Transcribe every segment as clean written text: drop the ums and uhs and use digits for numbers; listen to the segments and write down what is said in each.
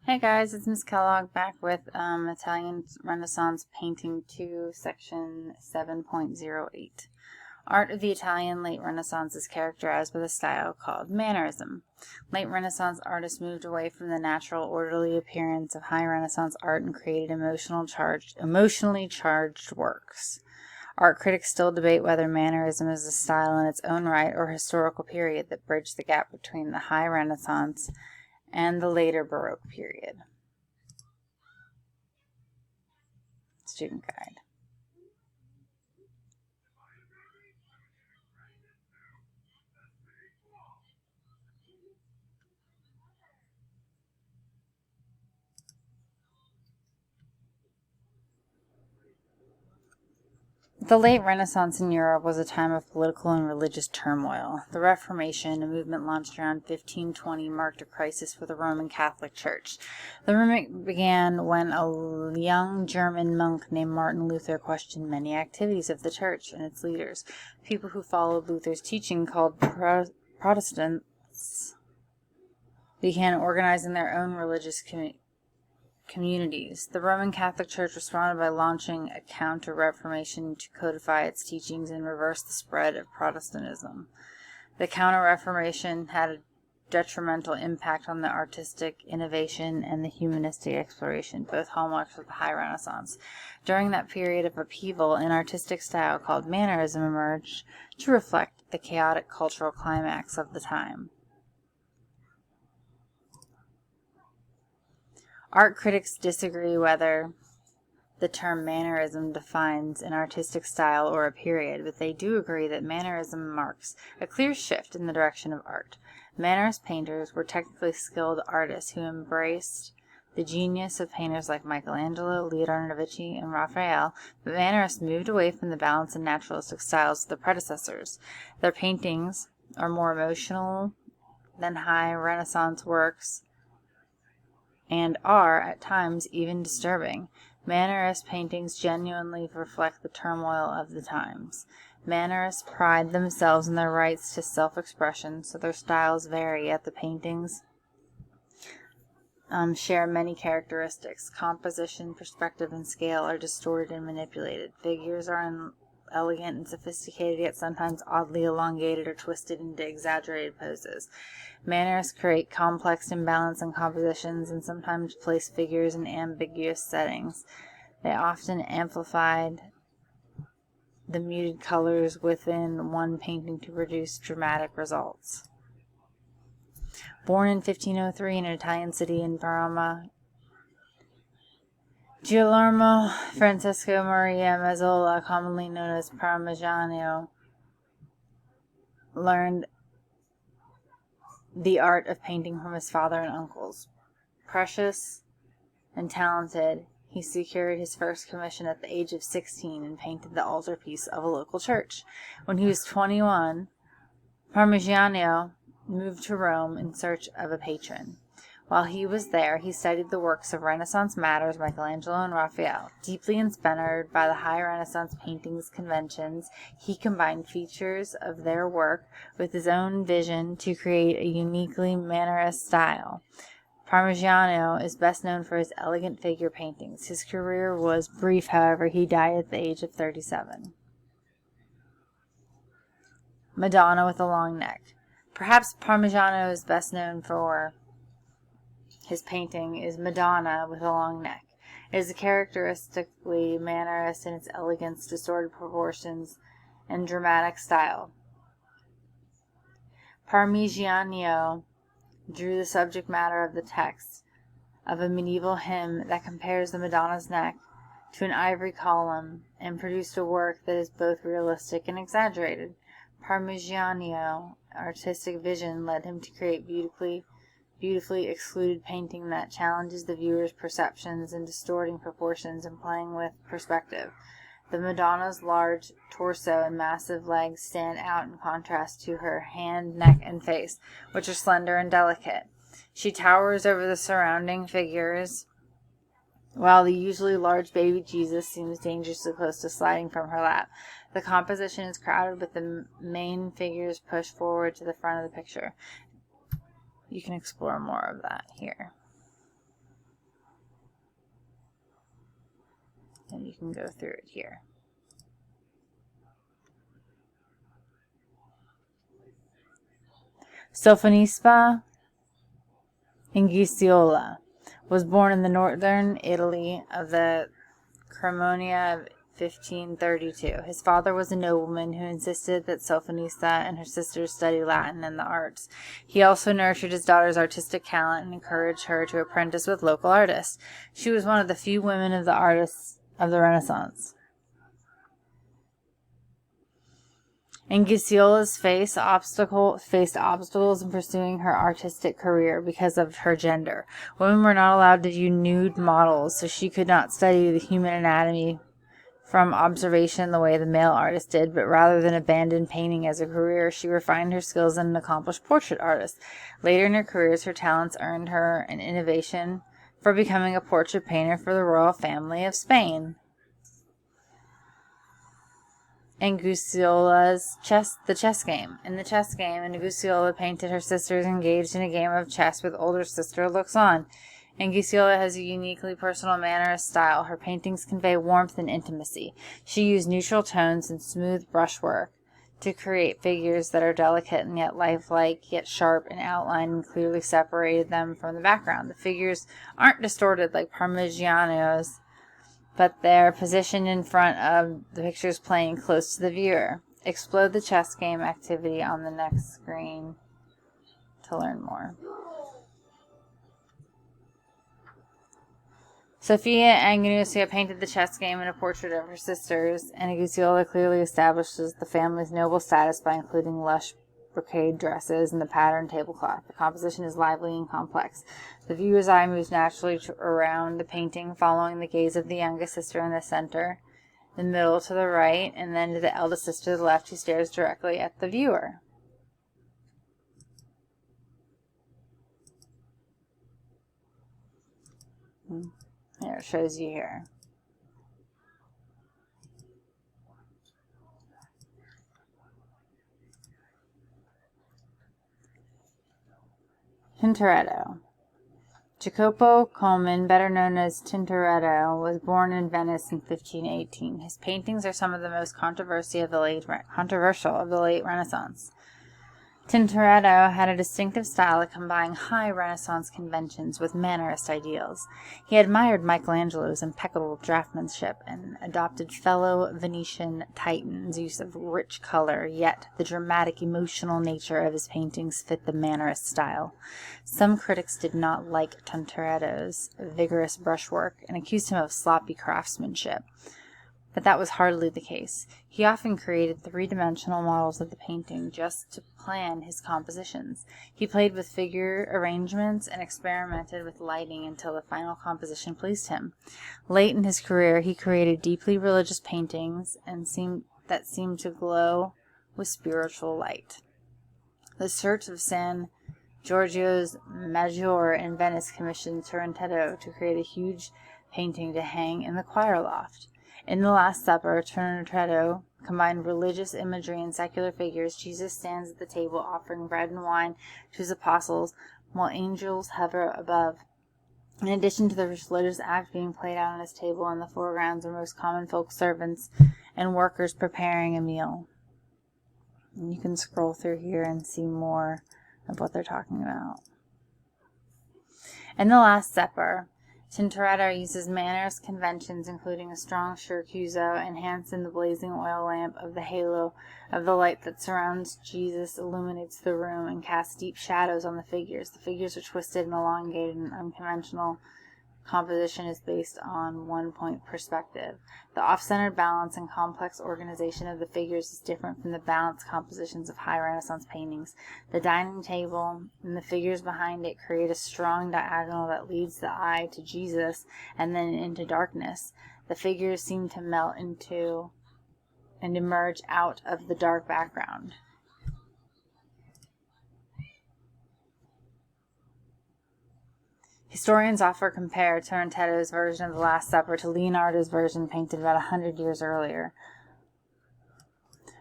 Hey guys, it's Miss Kellogg back with Italian Renaissance Painting 2, Section 7.08. Art of the Italian late Renaissance is characterized by a style called Mannerism. Late Renaissance artists moved away from the natural, orderly appearance of high Renaissance art and created emotionally charged works. Art critics still debate whether Mannerism is a style in its own right or historical period that bridged the gap between the high Renaissance and the later Baroque period. Student guide. The late Renaissance in Europe was a time of political and religious turmoil. The Reformation, a movement launched around 1520, marked a crisis for the Roman Catholic Church. The movement began when a young German monk named Martin Luther questioned many activities of the Church and its leaders. People who followed Luther's teaching, called Protestants, began organizing their own religious communities. The Roman Catholic Church responded by launching a counter-reformation to codify its teachings and reverse the spread of Protestantism. The counter-reformation had a detrimental impact on the artistic innovation and the humanistic exploration, both hallmarks of the High Renaissance. During that period of upheaval, an artistic style called Mannerism emerged to reflect the chaotic cultural climax of the time. Art critics disagree whether the term Mannerism defines an artistic style or a period, but they do agree that Mannerism marks a clear shift in the direction of art. Mannerist painters were technically skilled artists who embraced the genius of painters like Michelangelo, Leonardo da Vinci, and Raphael, but Mannerists moved away from the balanced and naturalistic styles of the predecessors. Their paintings are more emotional than high Renaissance works, and are, at times, even disturbing. Mannerist paintings genuinely reflect the turmoil of the times. Mannerists pride themselves in their rights to self-expression, so their styles vary, yet the paintings share many characteristics. Composition, perspective, and scale are distorted and manipulated. Figures are elegant and sophisticated, yet sometimes oddly elongated or twisted into exaggerated poses. Mannerists create complex imbalance in compositions and sometimes place figures in ambiguous settings. They often amplified the muted colors within one painting to produce dramatic results. Born in 1503 in an Italian city in Parma, Girolamo Francesco Maria Mazzola, commonly known as Parmigiano, learned the art of painting from his father and uncles. Precious and talented, he secured his first commission at the age of 16 and painted the altarpiece of a local church. When he was 21, Parmigiano moved to Rome in search of a patron. While he was there, he studied the works of Renaissance masters Michelangelo and Raphael. Deeply inspired by the high Renaissance paintings conventions, he combined features of their work with his own vision to create a uniquely Mannerist style. Parmigiano is best known for his elegant figure paintings. His career was brief, however. He died at the age of 37. Madonna with a long neck. Perhaps Parmigiano is best known for his painting is Madonna with a long neck. It is characteristically Mannerist in its elegance, distorted proportions, and dramatic style. Parmigiano drew the subject matter of the text of a medieval hymn that compares the Madonna's neck to an ivory column and produced a work that is both realistic and exaggerated. Parmigiano's artistic vision led him to create beautifully excluded painting that challenges the viewer's perceptions in distorting proportions and playing with perspective. The Madonna's large torso and massive legs stand out in contrast to her hand, neck, and face, which are slender and delicate. She towers over the surrounding figures, while the usually large baby Jesus seems dangerously close to sliding from her lap. The composition is crowded with the main figures pushed forward to the front of the picture. You can explore more of that here. can go through it here. Sophonisba Ingiciola was born in the northern Italy of the Cremonia of 1532. His father was a nobleman who insisted that Sophonisba and her sisters study Latin and the arts. He also nurtured his daughter's artistic talent and encouraged her to apprentice with local artists. She was one of the few women of the artists of the Renaissance. Ingiciola's faced obstacles in pursuing her artistic career because of her gender. Women were not allowed to view nude models, so she could not study the human anatomy from observation the way the male artist did, but rather than abandon painting as a career, she refined her skills as an accomplished portrait artist. Later in her career, her talents earned her an invitation for becoming a portrait painter for the royal family of Spain. Anguciola's the chess game. In the chess game, Anguciola painted her sisters engaged in a game of chess with older sister looks on. Anguciola has a uniquely personal mannerist style. Her paintings convey warmth and intimacy. She used neutral tones and smooth brushwork to create figures that are delicate and yet lifelike, yet sharp in outline and clearly separated them from the background. The figures aren't distorted like Parmigiano's, but they're positioned in front of the pictures playing close to the viewer. Explode the chess game activity on the next screen to learn more. Sophia Angucia painted the chess game and a portrait of her sisters, and Anguciola clearly establishes the family's noble status by including lush brocade dresses and the patterned tablecloth. The composition is lively and complex. The viewer's eye moves naturally around the painting, following the gaze of the youngest sister in the center, the middle to the right, and then to the eldest sister to the left, who stares directly at the viewer. Here, it shows you here. Tintoretto. Jacopo Colman, better known as Tintoretto, was born in Venice in 1518. His paintings are some of the most controversial of the late Renaissance. Tintoretto had a distinctive style that combined high Renaissance conventions with Mannerist ideals. He admired Michelangelo's impeccable draftsmanship and adopted fellow Venetian Titian's use of rich color, yet the dramatic, emotional nature of his paintings fit the Mannerist style. Some critics did not like Tintoretto's vigorous brushwork and accused him of sloppy craftsmanship. But that was hardly the case. He often created three-dimensional models of the painting just to plan his compositions. He played with figure arrangements and experimented with lighting until the final composition pleased him. Late in his career, he created deeply religious paintings that seemed to glow with spiritual light. The Church of San Giorgio's Maggiore in Venice commissioned Tintoretto to create a huge painting to hang in the choir loft. In The Last Supper, Tintoretto combined religious imagery and secular figures. Jesus stands at the table offering bread and wine to his apostles, while angels hover above. In addition to the religious act being played out on his table, in the foregrounds are most common folk servants and workers preparing a meal. And you can scroll through here and see more of what they're talking about. In The Last Supper, Tintoretto uses Mannerist conventions, including a strong sciarruzzo, enhanced in the blazing oil lamp of the halo of the light that surrounds Jesus illuminates the room and casts deep shadows on the figures. The figures are twisted and elongated, and unconventional composition is based on one-point perspective. The off-centered balance and complex organization of the figures is different from the balanced compositions of high Renaissance paintings. The dining table and the figures behind it create a strong diagonal that leads the eye to Jesus and then into darkness. The figures seem to melt into and emerge out of the dark background. Historians often compare Tintoretto's version of The Last Supper to Leonardo's version painted about 100 years earlier.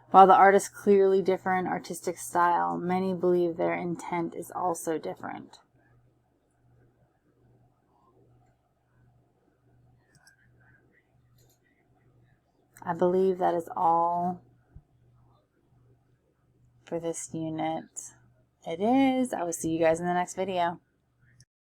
While the artists clearly differ in artistic style, many believe their intent is also different. I believe that is all for this unit. It is. I will see you guys in the next video.